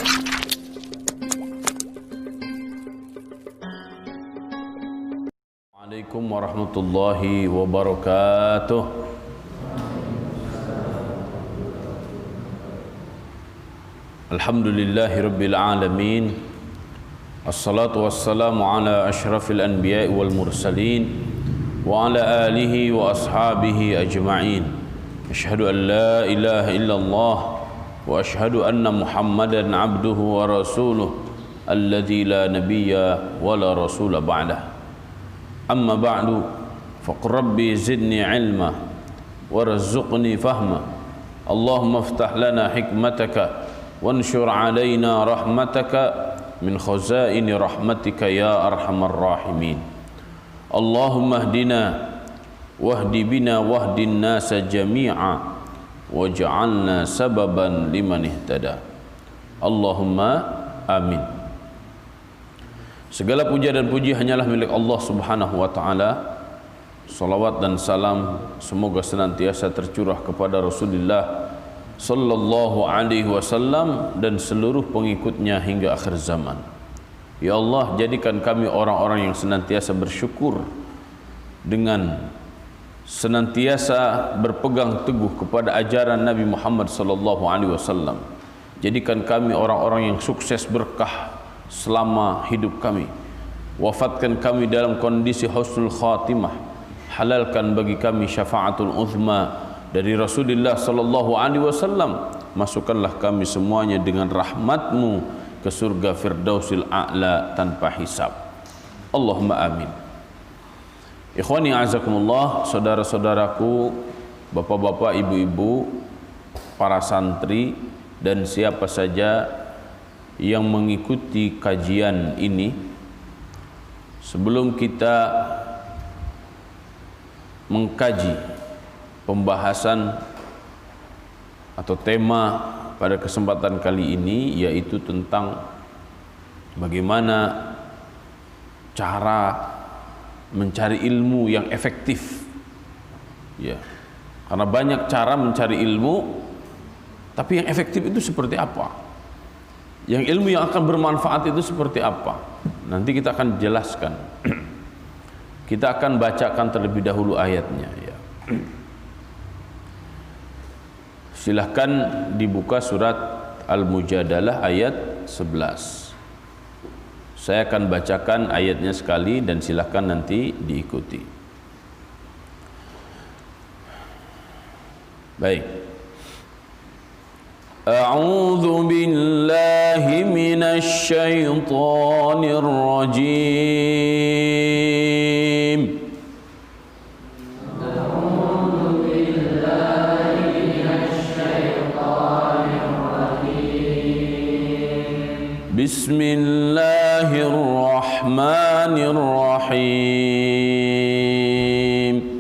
Assalamualaikum warahmatullahi wabarakatuh. Alhamdulillahi rabbil alamin. Assalatu wassalamu ala ashrafil anbiya'i wal mursalin wa ala alihi wa ashabihi ajma'in. Asyhadu an la ilaha illallah wa asyhadu anna Muhammadan abduhu wa rasuluh alladzi la nabiyya wa la rasula ba'dah. Amma ba'du, faqur rabbi zidni ilma warzuqni fahma. Allahumma iftah lana hikmataka wanshur alaina rahmataka min khazaini rahmatika ya arhamar rahimin. Allahumma hdina wahdi bina wahdin nasa jami'a waj'alna sababan liman ihtada. Allahumma amin. Segala puja dan puji hanyalah milik Allah Subhanahu wa taala. Salawat dan salam semoga senantiasa tercurah kepada Rasulullah sallallahu alaihi wasallam dan seluruh pengikutnya hingga akhir zaman. Ya Allah, jadikan kami orang-orang yang senantiasa bersyukur dengan senantiasa berpegang teguh kepada ajaran Nabi Muhammad sallallahu alaihi wasallam. Jadikan kami orang-orang yang sukses berkah selama hidup kami. Wafatkan kami dalam kondisi husnul khatimah. Halalkan bagi kami syafaatul uzma dari Rasulullah sallallahu alaihi wasallam. Masukkanlah kami semuanya dengan rahmat-Mu ke surga Firdausil A'la tanpa hisab. Allahumma amin. Ikhwani a'azakumullah, saudara-saudaraku, bapak-bapak, ibu-ibu, para santri dan siapa saja yang mengikuti kajian ini, sebelum kita mengkaji pembahasan atau tema pada kesempatan kali ini, yaitu tentang bagaimana cara mencari ilmu yang efektif. Ya, karena banyak cara mencari ilmu, tapi yang efektif itu seperti apa? Yang ilmu yang akan bermanfaat itu seperti apa? Nanti kita akan jelaskan. Kita akan bacakan terlebih dahulu ayatnya. Ya. Silahkan dibuka surat Al-Mujadalah ayat 11. Saya akan bacakan ayatnya sekali dan silahkan nanti diikuti. Baik. A'udzu billahi minasy syaithanir rajim. A'udzu billahi minasy syaithanir rajim. Bismillahirrahmanirrahim.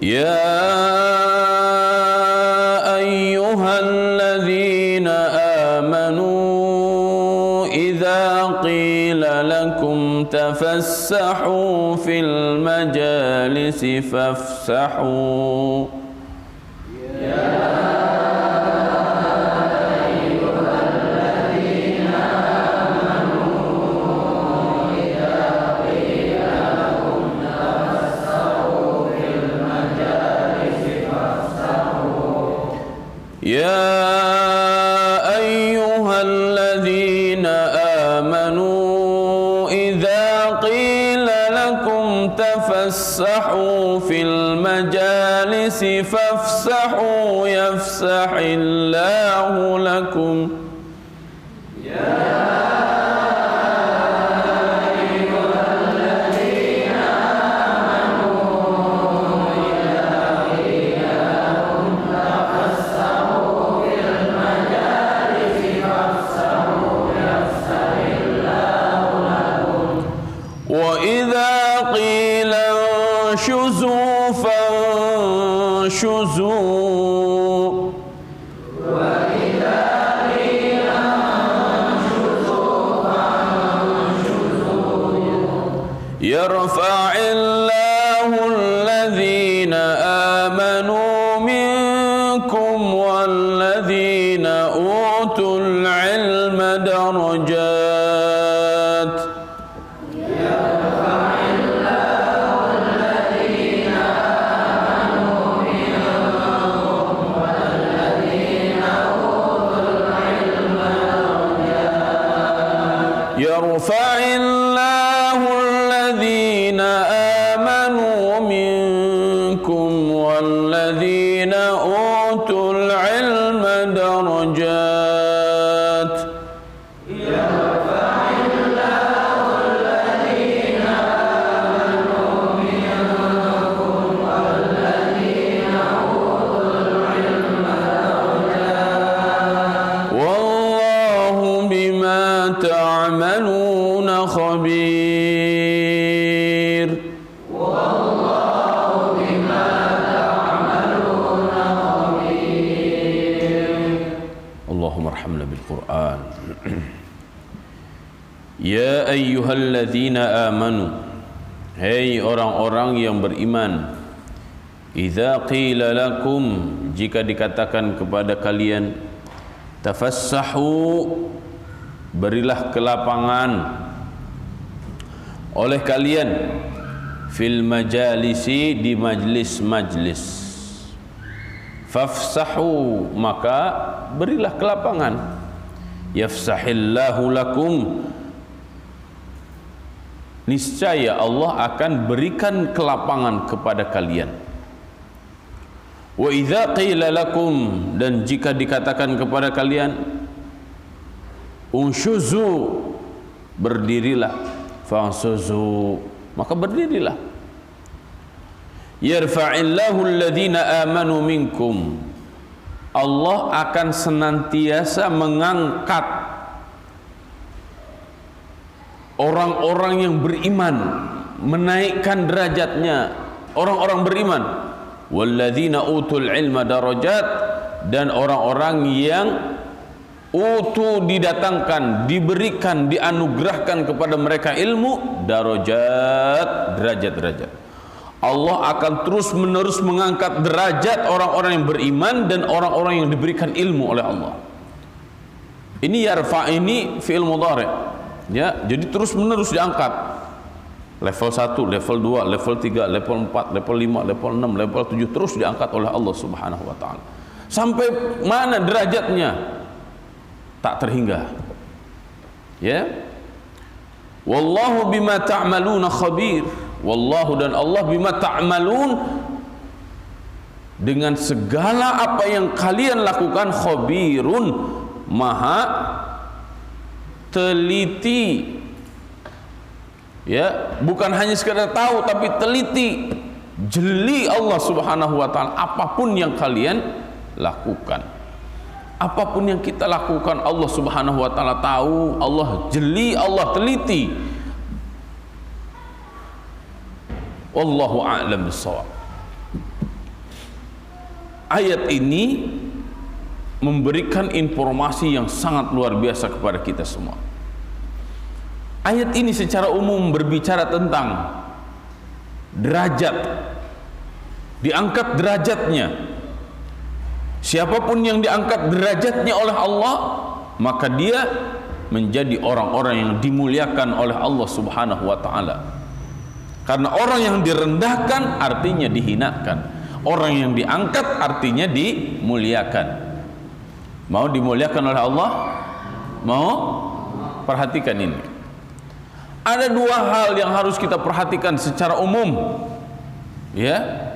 Ya ayyuhalladzina amanu idza qila lakum tafassahu fil majalisi fafsahu. يا أيها الذين آمنوا إذا قيل لكم تفسحوا في المجالس فافسحوا يفسح الله لكم. وإذا قيل انشزوا فانشزوا يرفع الله الذين Wallahu bima ta'maluna khabir. Allahumma arhamna bil Qur'an. Ya ayyuhalladzina amanu, hei orang-orang yang beriman, idza qila lakum, jika dikatakan kepada kalian, tafassahu, berilah kelapangan oleh kalian, fil majalisi, di majlis-majlis, fafsahu, maka berilah kelapangan, yafsahillahu lakum, niscaya Allah akan berikan kelapangan kepada kalian. Wa idza qila lakum, dan jika dikatakan kepada kalian, unshuzu, berdirilah, fansuzu, maka berdirilah. Yarfa'illahu alladhina amanu minkum, Allah akan senantiasa mengangkat orang-orang yang beriman, menaikkan derajatnya orang-orang beriman. Walladzina utul ilma darajat, dan orang-orang yang didatangkan, diberikan, dianugerahkan kepada mereka ilmu, darajat, derajat-derajat. Allah akan terus menerus mengangkat derajat orang-orang yang beriman dan orang-orang yang diberikan ilmu oleh Allah. Ini yarfa, ini fi'il mudhari'. Ya, jadi terus menerus diangkat. Level 1, level 2, level 3, level 4, level 5, level 6, level 7, terus diangkat oleh Allah Subhanahu wa taala. Sampai mana derajatnya? Tak terhingga. Ya. Wallahu bima ta'maluna khabir. Wallahu, dan Allah, bima ta'malun, dengan segala apa yang kalian lakukan, khabirun, maha teliti. Ya, bukan hanya sekedar tahu, tapi teliti, jeli Allah Subhanahu wa taala apapun yang kalian lakukan. Apapun yang kita lakukan, Allah Subhanahu wa taala tahu, Allah jeli, Allah teliti. Wallahu a'lam bissawab. Ayat ini memberikan informasi yang sangat luar biasa kepada kita semua. Ayat ini secara umum berbicara tentang derajat, diangkat derajatnya. Siapapun yang diangkat derajatnya oleh Allah, maka dia menjadi orang-orang yang dimuliakan oleh Allah Subhanahu wa taala. Karena orang yang direndahkan artinya dihinakan, orang yang diangkat artinya dimuliakan. Mau dimuliakan oleh Allah? Mau? Perhatikan ini. Ada dua hal yang harus kita perhatikan secara umum. Ya.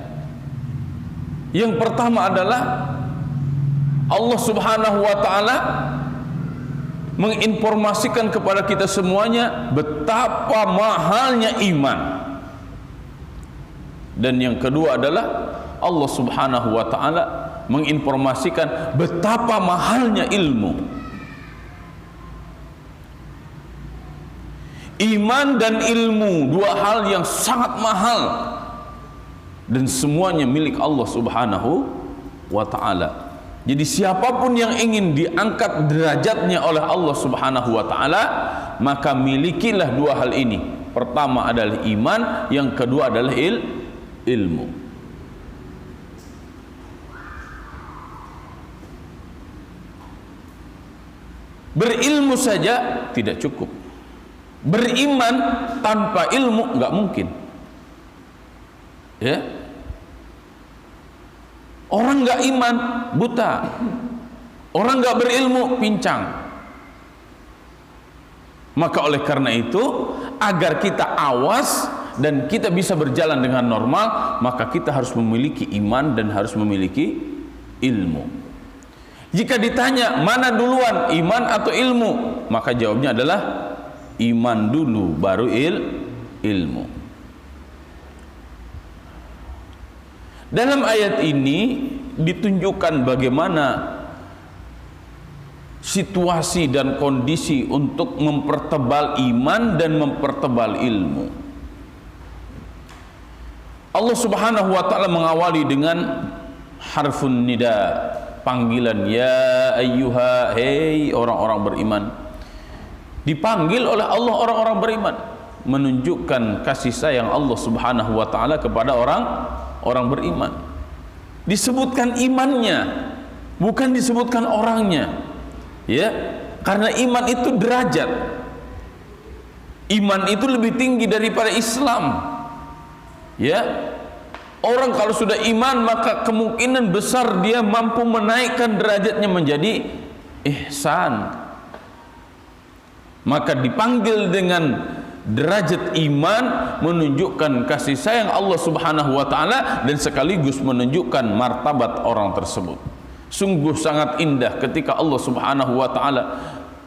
Yang pertama adalah Allah Subhanahu wa taala menginformasikan kepada kita semuanya betapa mahalnya iman. Dan yang kedua adalah Allah Subhanahu wa taala menginformasikan betapa mahalnya ilmu. Iman dan ilmu, dua hal yang sangat mahal, dan semuanya milik Allah Subhanahu wa taala. Jadi siapapun yang ingin diangkat derajatnya oleh Allah Subhanahu wa taala, maka milikilah dua hal ini. Pertama adalah iman, yang kedua adalah ilmu. Berilmu saja tidak cukup. Beriman tanpa ilmu enggak mungkin. Ya. Orang enggak iman buta. Orang enggak berilmu pincang. Maka oleh karena itu, agar kita awas dan kita bisa berjalan dengan normal, maka kita harus memiliki iman dan harus memiliki ilmu. Jika ditanya mana duluan, iman atau ilmu, maka jawabnya adalah iman dulu baru ilmu. Dalam ayat ini ditunjukkan bagaimana situasi dan kondisi untuk mempertebal iman dan mempertebal ilmu. Allah Subhanahu wa taala mengawali dengan harfun nida, panggilan, ya ayyuha, hei orang-orang beriman. Dipanggil oleh Allah orang-orang beriman, menunjukkan kasih sayang Allah Subhanahu wa taala kepada orang beriman. Disebutkan imannya, bukan disebutkan orangnya. Ya, karena iman itu derajat. Iman itu lebih tinggi daripada Islam. Ya, orang kalau sudah iman maka kemungkinan besar dia mampu menaikkan derajatnya menjadi ihsan. Maka dipanggil dengan derajat iman, menunjukkan kasih sayang Allah Subhanahu wa taala dan sekaligus menunjukkan martabat orang tersebut. Sungguh sangat indah ketika Allah Subhanahu wa taala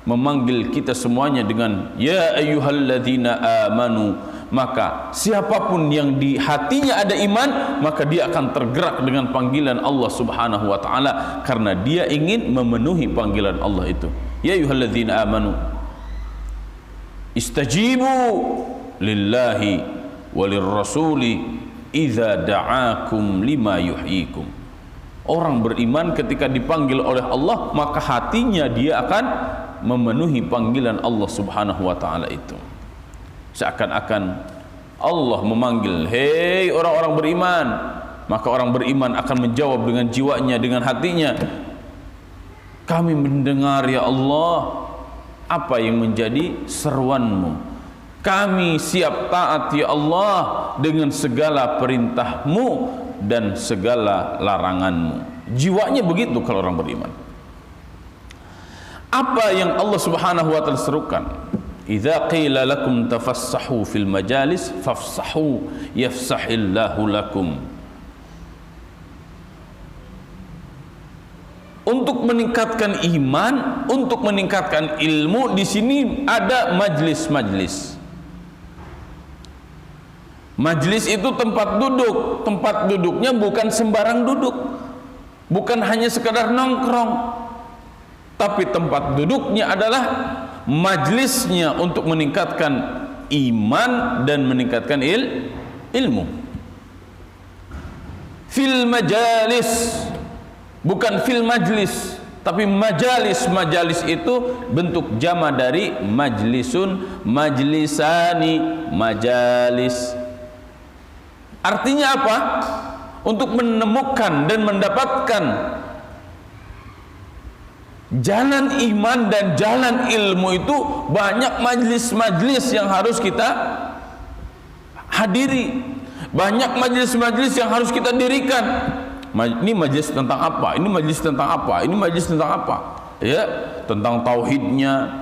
memanggil kita semuanya dengan ya ayyuhalladzina amanu. Maka siapapun yang di hatinya ada iman, maka dia akan tergerak dengan panggilan Allah Subhanahu wa taala karena dia ingin memenuhi panggilan Allah itu. Ya ayyuhalladzina amanu istajibu lillahi walirrasuli idza da'akum lima yuhyikum. Orang beriman ketika dipanggil oleh Allah, maka hatinya dia akan memenuhi panggilan Allah Subhanahu wa taala itu. Seakan-akan Allah memanggil, hei orang-orang beriman, maka orang beriman akan menjawab dengan jiwanya, dengan hatinya, kami mendengar ya Allah apa yang menjadi seruanmu, kami siap taat ya Allah dengan segala perintahmu dan segala laranganmu. Jiwanya begitu kalau orang beriman. Apa yang Allah Subhanahu wa taala serukan, idza qila lakum tafassahu fil majalis fafsahu yafsahillahu lakum. Untuk meningkatkan iman, untuk meningkatkan ilmu, di sini ada majlis-majlis. Majlis itu tempat duduk. Tempat duduknya bukan sembarang duduk, bukan hanya sekedar nongkrong, tapi tempat duduknya adalah majlisnya untuk meningkatkan iman dan meningkatkan ilmu. Fil majalis, bukan fil majlis, tapi majalis. Majalis itu bentuk jama dari majlisun, majlisani, majalis. Artinya apa? Untuk menemukan dan mendapatkan jalan iman dan jalan ilmu itu banyak majlis-majlis yang harus kita hadiri, banyak majlis-majlis yang harus kita dirikan. Ini majlis tentang apa? Ini majlis tentang apa? Ini majlis tentang apa? Ya, tentang tauhidnya,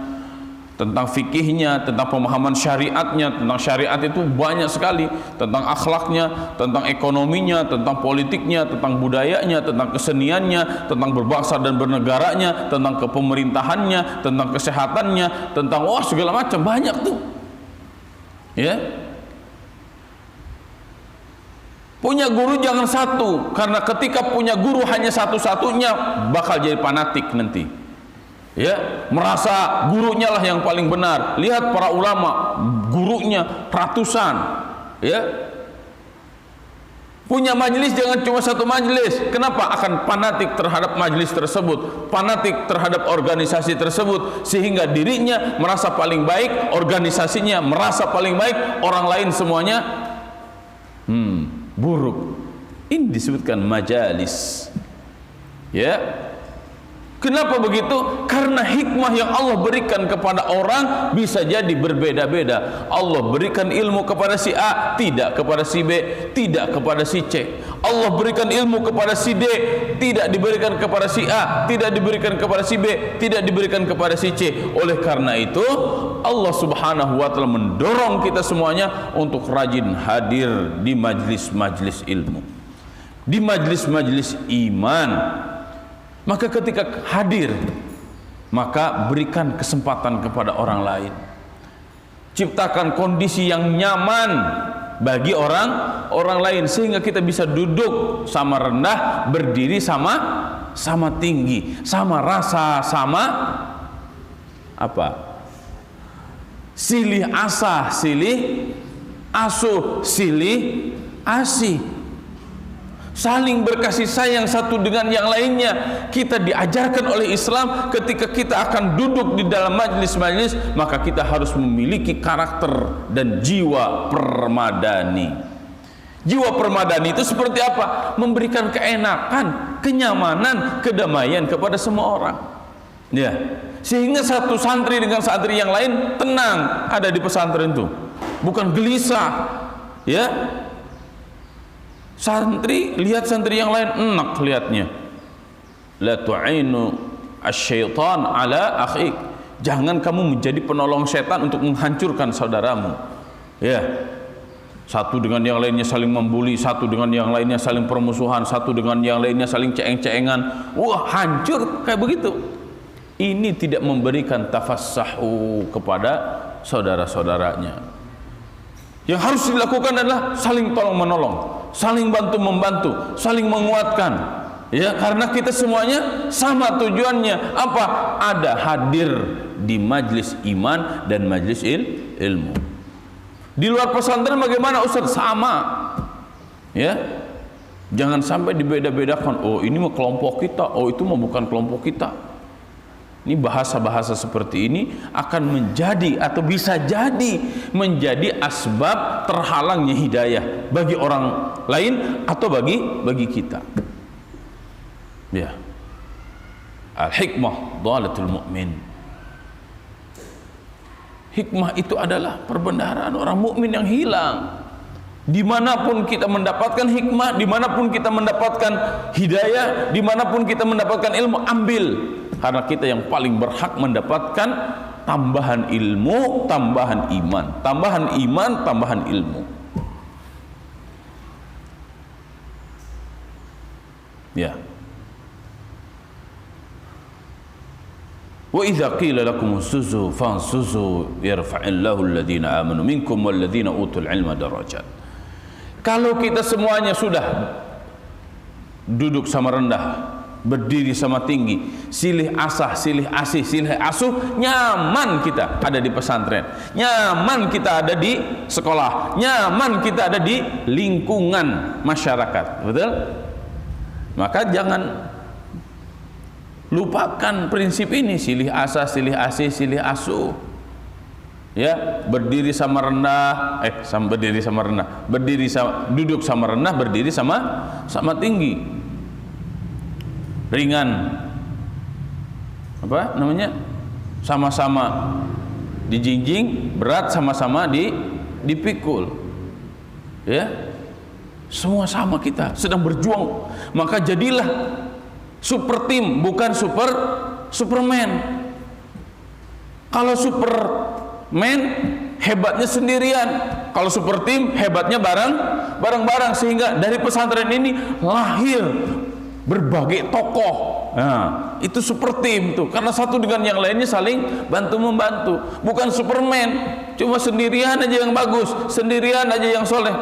tentang fikihnya, tentang pemahaman syariatnya. Tentang syariat itu banyak sekali, tentang akhlaknya, tentang ekonominya, tentang politiknya, tentang budayanya, tentang keseniannya, tentang berbangsa dan bernegaranya, tentang kepemerintahannya, tentang kesehatannya, tentang segala macam, banyak tuh. Ya. Punya guru jangan satu, karena ketika punya guru hanya satu-satunya bakal jadi fanatik nanti. Ya, merasa gurunya lah yang paling benar. Lihat para ulama, gurunya ratusan. Ya. Punya majelis jangan cuma satu majelis. Kenapa? Akan fanatik terhadap majelis tersebut, fanatik terhadap organisasi tersebut, sehingga dirinya merasa paling baik, organisasinya merasa paling baik, orang lain semuanya buruk. Ini disebutkan majalis. Ya. Kenapa begitu? Karena hikmah yang Allah berikan kepada orang bisa jadi berbeda-beda. Allah berikan ilmu kepada si A, tidak kepada si B, tidak kepada si C. Allah berikan ilmu kepada si D, tidak diberikan kepada si A, tidak diberikan kepada si B, tidak diberikan kepada si C. Oleh karena itu, Allah Subhanahu wa taala mendorong kita semuanya untuk rajin hadir di majlis-majlis ilmu, di majlis-majlis iman. Maka ketika hadir, maka berikan kesempatan kepada orang lain. Ciptakan kondisi yang nyaman bagi orang lain, sehingga kita bisa duduk sama rendah, berdiri sama tinggi, sama rasa, sama apa? Silih asah, silih asuh, silih asih, saling berkasih sayang satu dengan yang lainnya. Kita diajarkan oleh Islam ketika kita akan duduk di dalam majlis-majlis, maka kita harus memiliki karakter dan jiwa permadani. Jiwa permadani itu seperti apa? Memberikan keenakan, kenyamanan, kedamaian kepada semua orang. Ya, sehingga satu santri dengan santri yang lain tenang ada di pesantren itu, bukan gelisah. Ya, santri lihat santri yang lain enak lihatnya. La tu'inu asyaitan ala akhik. Jangan kamu menjadi penolong setan untuk menghancurkan saudaramu. Ya, satu dengan yang lainnya saling membuli, satu dengan yang lainnya saling permusuhan, satu dengan yang lainnya saling ceeng-ceengan. Wah, hancur kayak begitu. Ini tidak memberikan tafassahu kepada saudara-saudaranya. Yang harus dilakukan adalah saling tolong menolong, saling bantu membantu, saling menguatkan. Ya, karena kita semuanya sama tujuannya. Apa? Ada hadir di majlis iman dan majlis ilmu. Di luar pesantren bagaimana Ustaz? Sama. Ya. Jangan sampai dibeda-bedakan. Oh, ini mah kelompok kita, oh itu mah bukan kelompok kita. Ini bahasa-bahasa seperti ini akan menjadi atau bisa jadi menjadi asbab terhalangnya hidayah bagi orang lain atau bagi kita. Ya. Al-hikmah dhalatul mu'min. Hikmah itu adalah perbendaharaan orang mukmin yang hilang. Dimanapun kita mendapatkan hikmah, dimanapun kita mendapatkan hidayah, dimanapun kita mendapatkan ilmu, ambil. Karena kita yang paling berhak mendapatkan tambahan ilmu, tambahan iman, tambahan iman, tambahan ilmu. Ya. Wa idza qila lakum usjudu fansuzu yarfa'illahu alladhina amanu minkum walladhina utul ilma darajat. Kalau kita semuanya sudah duduk sama rendah, berdiri sama tinggi, silih asah, silih asih, silih asuh, nyaman kita ada di pesantren, nyaman kita ada di sekolah, nyaman kita ada di lingkungan masyarakat. Betul? Maka jangan lupakan prinsip ini, silih asah, silih asih, silih asuh. Ya, berdiri sama rendah, berdiri sama rendah, duduk sama rendah, berdiri sama tinggi. Ringan, apa namanya, sama-sama dijinjing, berat sama-sama dipikul. Ya, semua sama kita sedang berjuang. Maka jadilah super tim, bukan Superman. Kalau Superman hebatnya sendirian, kalau super tim hebatnya bareng-bareng, sehingga dari pesantren ini lahir berbagai tokoh. Nah, itu super tim tuh, karena satu dengan yang lainnya saling bantu membantu. Bukan Superman, cuma sendirian aja yang bagus, sendirian aja yang soleh.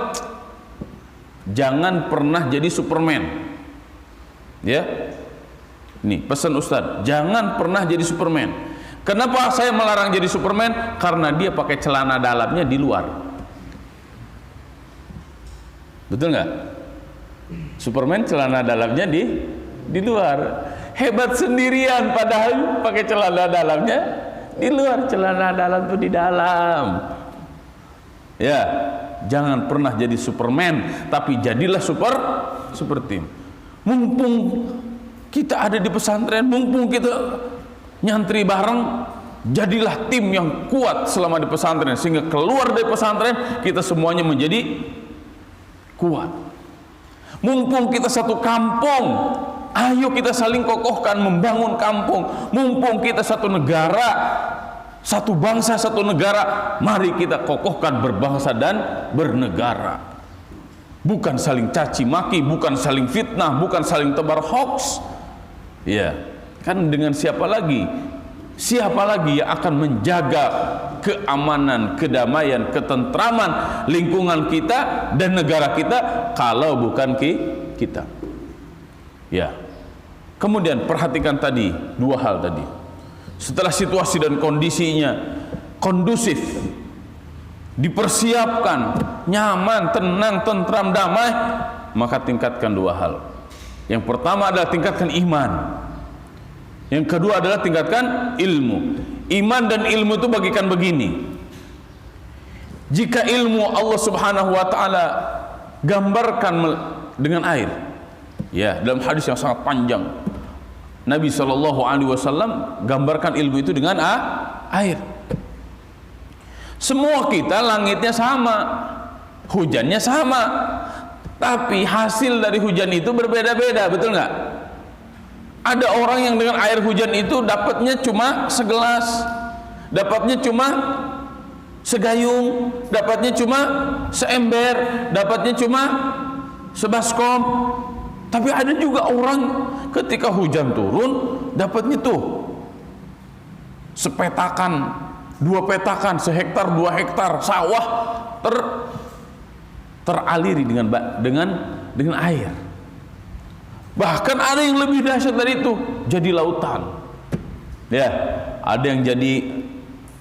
Jangan pernah jadi Superman. Ya, nih pesan Ustadz, jangan pernah jadi Superman. Kenapa saya melarang jadi Superman? Karena dia pakai celana dalamnya di luar. Betul nggak? Superman celana dalamnya di luar. Hebat sendirian padahal pakai celana dalamnya di luar. Celana dalam itu di dalam. Ya, jangan pernah jadi Superman, tapi jadilah super tim. Mumpung kita ada di pesantren, mumpung kita nyantri bareng, jadilah tim yang kuat selama di pesantren, sehingga keluar dari pesantren kita semuanya menjadi kuat. Mumpung kita satu kampung, ayo kita saling kokohkan membangun kampung. Mumpung kita satu negara, satu bangsa, satu negara, mari kita kokohkan berbangsa dan bernegara. Bukan saling caci maki, bukan saling fitnah, bukan saling tebar hoax. Ya, kan dengan siapa lagi yang akan menjaga keamanan, kedamaian, ketentraman lingkungan kita dan negara kita kalau bukan kita. Ya. Kemudian perhatikan tadi dua hal tadi. Setelah situasi dan kondisinya kondusif, dipersiapkan, nyaman, tenang, tentram, damai, maka tingkatkan dua hal. Yang pertama adalah tingkatkan iman. Yang kedua adalah tingkatkan ilmu. Iman dan ilmu itu bagikan begini. Jika ilmu Allah Subhanahu wa taala gambarkan dengan air. Ya, dalam hadis yang sangat panjang, Nabi SAW gambarkan ilmu itu dengan air. Semua kita langitnya sama, hujannya sama, tapi hasil dari hujan itu berbeda-beda, betul nggak? Ada orang yang dengan air hujan itu dapatnya cuma segelas, dapatnya cuma segayung, dapatnya cuma seember, dapatnya cuma sebaskom. Tapi ada juga orang ketika hujan turun dapatnya tuh sepetakan, dua petakan, sehektar, 2 hektar sawah teraliri dengan air. Bahkan ada yang lebih dahsyat dari itu, jadi lautan. Ya, ada yang jadi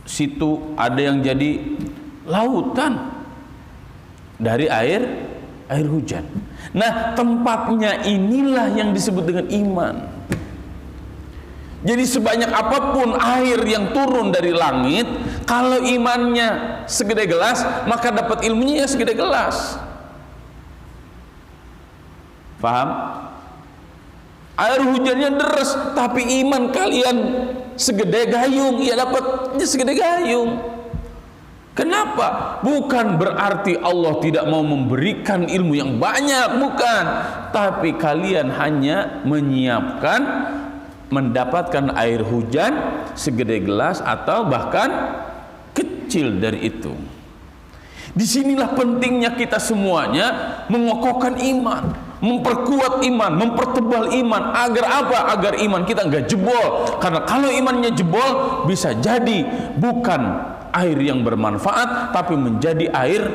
situ, ada yang jadi lautan dari air hujan. Nah, tempatnya inilah yang disebut dengan iman. Jadi sebanyak apapun air yang turun dari langit, kalau imannya segede gelas, maka dapat ilmunya ya segede gelas. Paham? Air hujannya deras, tapi iman kalian segede gayung, ya dapatnya segede gayung. Kenapa? Bukan berarti Allah tidak mau memberikan ilmu yang banyak, bukan. Tapi kalian hanya menyiapkan mendapatkan air hujan segede gelas atau bahkan kecil dari itu. Disinilah pentingnya kita semuanya mengokohkan iman, memperkuat iman, mempertebal iman. Agar apa? Agar iman kita nggak jebol. Karena kalau imannya jebol, bisa jadi bukan air yang bermanfaat, tapi menjadi air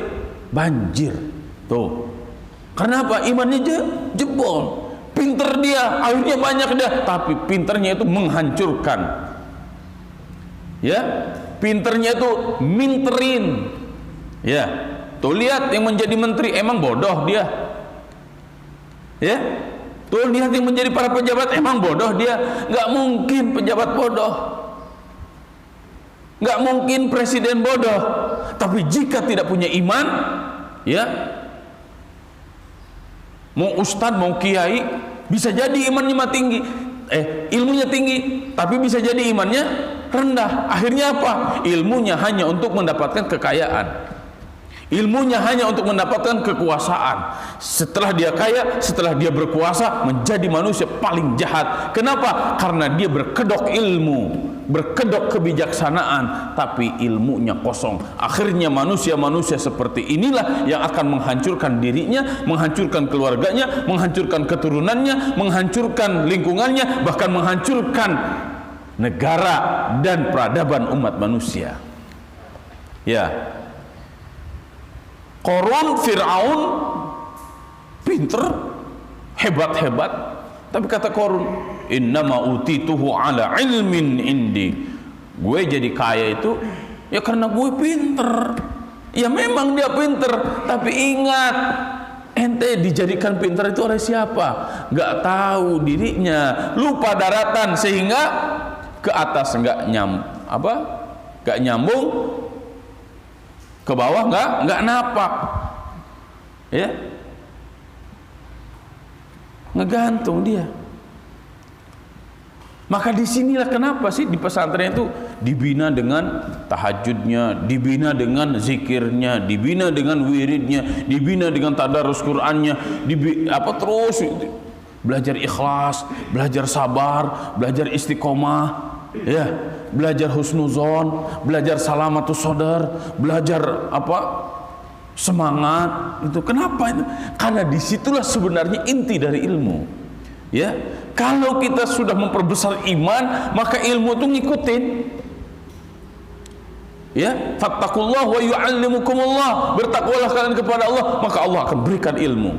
banjir. Tuh. Kenapa? Imannya jebol. Pinter dia, airnya banyak dia, tapi pinternya itu menghancurkan. Ya, pinternya itu minterin. Ya, tuh lihat yang menjadi menteri, emang bodoh dia. Ya, tuh lihat yang menjadi para pejabat, emang bodoh dia. Nggak mungkin pejabat bodoh. Nggak mungkin presiden bodoh. Tapi jika tidak punya iman, ya, mau ustadz, mau kiai, bisa jadi imannya tinggi, ilmunya tinggi, tapi bisa jadi imannya rendah. Akhirnya apa? Ilmunya hanya untuk mendapatkan kekayaan, ilmunya hanya untuk mendapatkan kekuasaan. Setelah dia kaya, setelah dia berkuasa, menjadi manusia paling jahat. Kenapa? Karena dia berkedok ilmu, berkedok kebijaksanaan, tapi ilmunya kosong. Akhirnya manusia-manusia seperti inilah yang akan menghancurkan dirinya, menghancurkan keluarganya, menghancurkan keturunannya, menghancurkan lingkungannya, bahkan menghancurkan negara dan peradaban umat manusia. Ya, Qarun, Fir'aun pinter, hebat-hebat, tapi kata Qarun, innama utituhu ala ilmin indi. Gue jadi kaya itu ya karena gue pinter. Ya memang dia pinter, tapi ingat, ente dijadikan pinter itu oleh siapa? Gak tahu dirinya, lupa daratan, sehingga ke atas gak nyambung, ke bawah nggak napak, ya, ngegantung dia. Maka disinilah kenapa sih di pesantren itu dibina dengan tahajudnya, dibina dengan zikirnya, dibina dengan wiridnya, dibina dengan tadarus Qur'annya, terus belajar ikhlas, belajar sabar, belajar istiqomah, ya, belajar husnuzon, belajar salamatus sodar, belajar semangat. Itu kenapa itu? Karena disitulah sebenarnya inti dari ilmu. Ya, kalau kita sudah memperbesar iman, maka ilmu itu ngikutin. Ya, fattakullah wa yu'allimukumullah. Bertakwalah kalian kepada Allah, maka Allah akan berikan ilmu.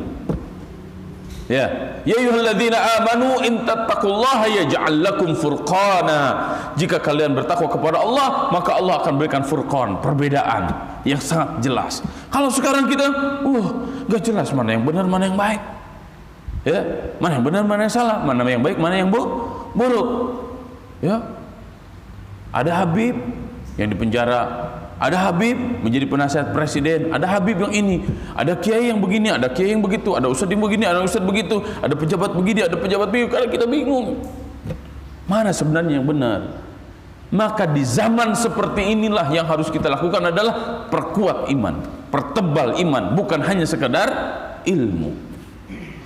Ya, ya ayyuhalladzina amanu in tattaqullaha yaj'al lakum furqana. Jika kalian bertakwa kepada Allah, maka Allah akan berikan furqan, perbedaan yang sangat jelas. Kalau sekarang kita, gak jelas mana yang benar, mana yang baik. Ya, mana yang benar, mana yang salah, mana yang baik, mana yang buruk. Ya. Ada Habib yang dipenjara, ada Habib menjadi penasihat presiden, ada Habib yang ini, ada kiai yang begini, ada kiai yang begitu, ada ustadz yang begini, ada ustadz begitu, ada pejabat begini, ada pejabat begitu. Kalau kita bingung, mana sebenarnya yang benar? Maka di zaman seperti inilah yang harus kita lakukan adalah perkuat iman, pertebal iman, bukan hanya sekedar ilmu.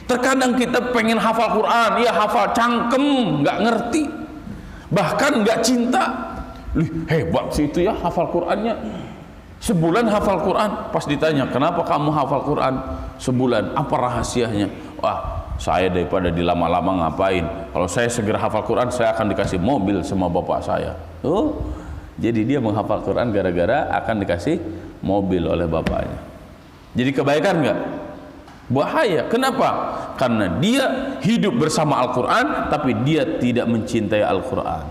Terkadang kita pengen hafal Quran, ya hafal cangkem, nggak ngerti, bahkan nggak cinta. Hebat sih itu ya hafal Qurannya, sebulan hafal Quran. Pas ditanya kenapa kamu hafal Quran sebulan, apa rahasianya? Wah, saya daripada dilama-lama ngapain, kalau saya segera hafal Quran saya akan dikasih mobil sama bapak saya. Jadi dia menghafal Quran gara-gara akan dikasih mobil oleh bapaknya. Jadi kebaikan nggak? Bahaya. Kenapa? Karena dia hidup bersama Al-Quran tapi dia tidak mencintai Al-Quran.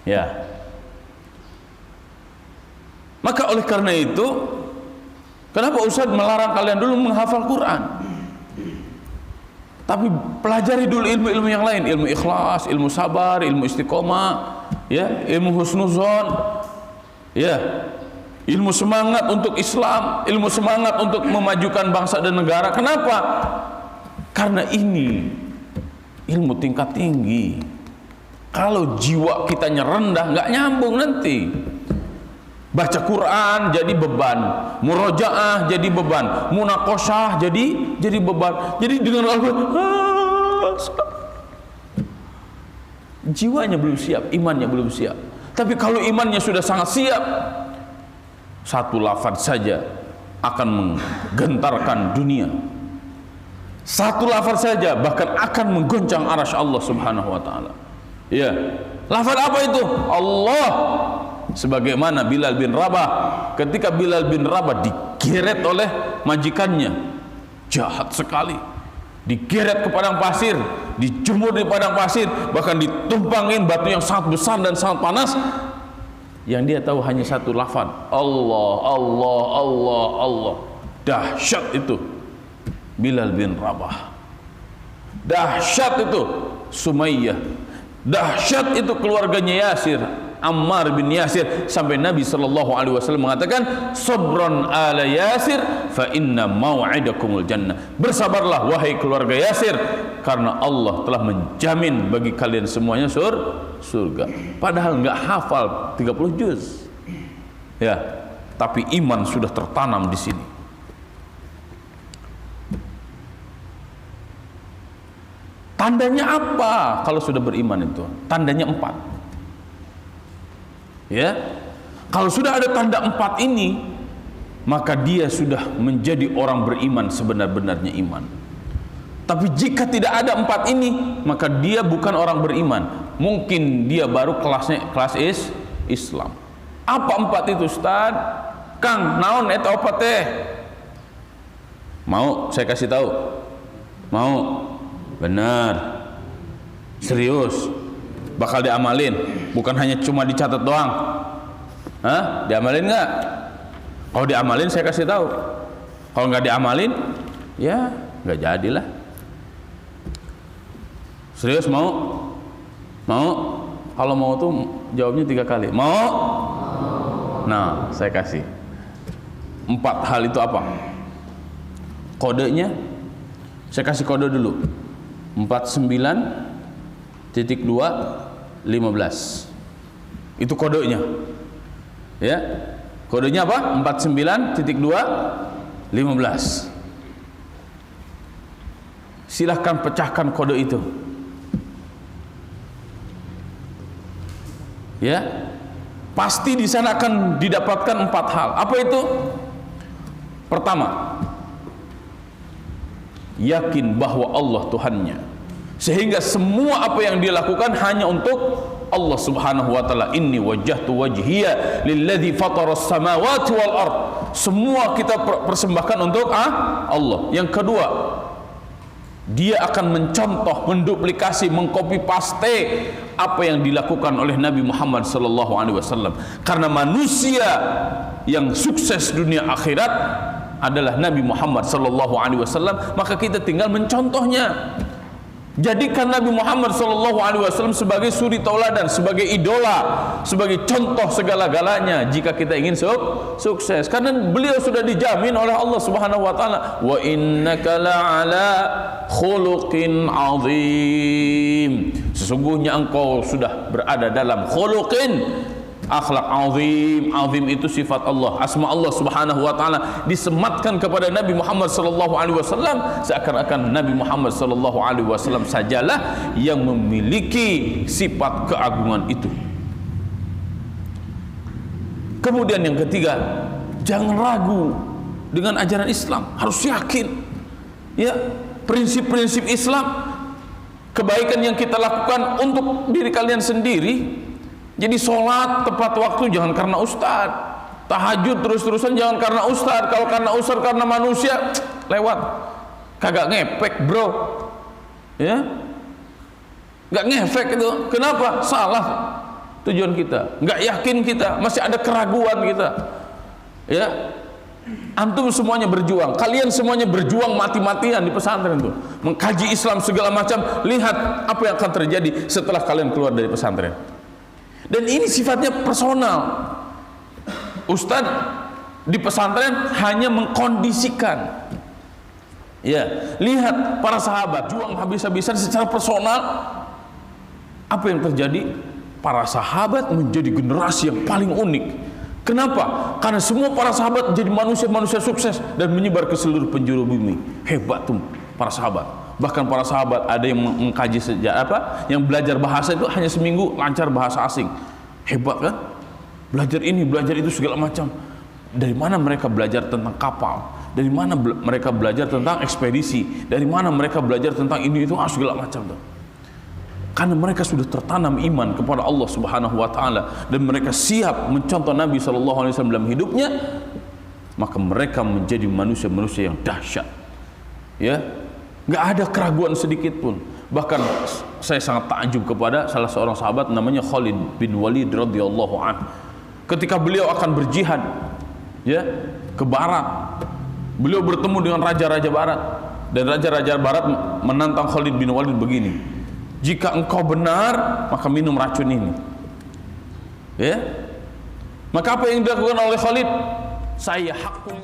Ya. Maka oleh karena itu, kenapa Ustaz melarang kalian dulu menghafal Quran? Tapi pelajari dulu ilmu-ilmu yang lain, ilmu ikhlas, ilmu sabar, ilmu istiqomah, ya, ilmu husnuzon, ya, ilmu semangat untuk Islam, ilmu semangat untuk memajukan bangsa dan negara. Kenapa? Karena ini ilmu tingkat tinggi. Kalau jiwa kitanya rendah, nggak nyambung nanti. Baca Quran jadi beban, murojaah jadi beban, munaqosyah jadi beban. Jadi dengan Al-Quran, jiwanya belum siap, imannya belum siap. Tapi kalau imannya sudah sangat siap, satu lafaz saja akan menggentarkan dunia. Satu lafaz saja bahkan akan menggoncang arasy Allah Subhanahu wa taala. Ya. Lafaz apa itu? Allah. Sebagaimana Bilal bin Rabah, ketika Bilal bin Rabah digeret oleh majikannya, jahat sekali, digeret ke padang pasir, dijemur di padang pasir, bahkan ditumpangin batu yang sangat besar dan sangat panas. Yang dia tahu hanya satu lafaz, Allah, Allah, Allah, Allah. Dahsyat itu Bilal bin Rabah, dahsyat itu Sumayyah, dahsyat itu keluarganya Yasir, Ammar bin Yasir, sampai Nabi SAW mengatakan, sabron ala Yasir fa inna mau'idakumul jannah. Bersabarlah wahai keluarga Yasir, karena Allah telah menjamin bagi kalian semuanya surga. Padahal nggak hafal 30 juz, ya, tapi iman sudah tertanam di sini. Tandanya apa kalau sudah beriman itu? Tandanya 4. Ya, kalau sudah ada tanda 4 ini, maka dia sudah menjadi orang beriman sebenar-benarnya iman. Tapi jika tidak ada 4 ini, maka dia bukan orang beriman. Mungkin dia baru kelas Islam. Apa 4 itu, Ustaz? Kang, naon eta apa teh? Mau saya kasih tahu? Mau? Benar. Serius. Bakal diamalin, bukan hanya cuma dicatat doang. Hah? Diamalin nggak? Kalau diamalin saya kasih tahu. Kalau nggak diamalin, ya nggak jadilah. Serius mau? Mau? Kalau mau tuh jawabnya 3 kali. Mau? Nah, saya kasih 4 hal itu apa? Kodenya, saya kasih kode dulu. 49.215. Itu kodenya. Ya. Kodenya apa? 49.215. Silahkan pecahkan kode itu. Ya. Pasti di sana akan didapatkan 4 hal. Apa itu? Pertama, yakin bahwa Allah Tuhannya, sehingga semua apa yang dia lakukan hanya untuk Allah Subhanahu wa taala. Inni wajjahtu wajhiya lilladzi fataras samawati wal ard. Semua kita persembahkan untuk Allah. Yang kedua, Dia akan mencontoh, menduplikasi, mengcopy paste apa yang dilakukan oleh Nabi Muhammad sallallahu alaihi wasallam. Karena manusia yang sukses dunia akhirat adalah Nabi Muhammad sallallahu alaihi wasallam, maka kita tinggal mencontohnya. Jadikan Nabi Muhammad sallallahu alaihi wasallam sebagai suri tauladan, sebagai idola, sebagai contoh segala-galanya jika kita ingin sukses. Karena beliau sudah dijamin oleh Allah Subhanahu wa taala, wa innaka la'ala khuluqin azim. Sesungguhnya engkau sudah berada dalam khuluqin, akhlak azim. Azim itu sifat Allah, asma Allah Subhanahu wa taala disematkan kepada Nabi Muhammad sallallahu alaihi wasallam, seakan-akan Nabi Muhammad sallallahu alaihi wasallam sajalah yang memiliki sifat keagungan itu. Kemudian yang ketiga, jangan ragu dengan ajaran Islam, harus yakin ya prinsip-prinsip Islam, kebaikan yang kita lakukan untuk diri kalian sendiri. Jadi sholat tepat waktu jangan karena ustad, tahajud terus-terusan jangan karena ustad. Kalau karena ustad, karena manusia, lewat, kagak ngefek bro, ya, nggak ngefek itu. Kenapa? Salah tujuan kita, nggak yakin kita, masih ada keraguan kita, ya. Antum semuanya berjuang, kalian semuanya berjuang mati-matian di pesantren itu, mengkaji Islam segala macam. Lihat apa yang akan terjadi setelah kalian keluar dari pesantren. Dan ini sifatnya personal. Ustadz di pesantren hanya mengkondisikan. Ya, lihat para sahabat juang habis-habisan secara personal. Apa yang terjadi? Para sahabat menjadi generasi yang paling unik. Kenapa? Karena semua para sahabat jadi manusia-manusia sukses dan menyebar ke seluruh penjuru bumi. Hebat tuh para sahabat. Bahkan para sahabat ada yang mengkaji sejarah yang belajar bahasa itu hanya seminggu lancar bahasa asing. Hebat kan? Belajar ini, belajar itu segala macam. Dari mana mereka belajar tentang kapal? Dari mana mereka belajar tentang ekspedisi? Dari mana mereka belajar tentang ini itu segala macam tuh. Karena mereka sudah tertanam iman kepada Allah Subhanahu wa taala dan mereka siap mencontoh Nabi sallallahu alaihi wasallam dalam hidupnya, maka mereka menjadi manusia-manusia yang dahsyat. Ya. Nggak ada keraguan sedikit pun. Bahkan saya sangat takjub kepada salah seorang sahabat namanya Khalid bin Walid radhiyallahu anhu. Ketika beliau akan berjihad ya ke barat, beliau bertemu dengan raja-raja barat, dan raja-raja barat menantang Khalid bin Walid begini, jika engkau benar maka minum racun ini. Ya. Maka apa yang dilakukan oleh Khalid? Saya hakul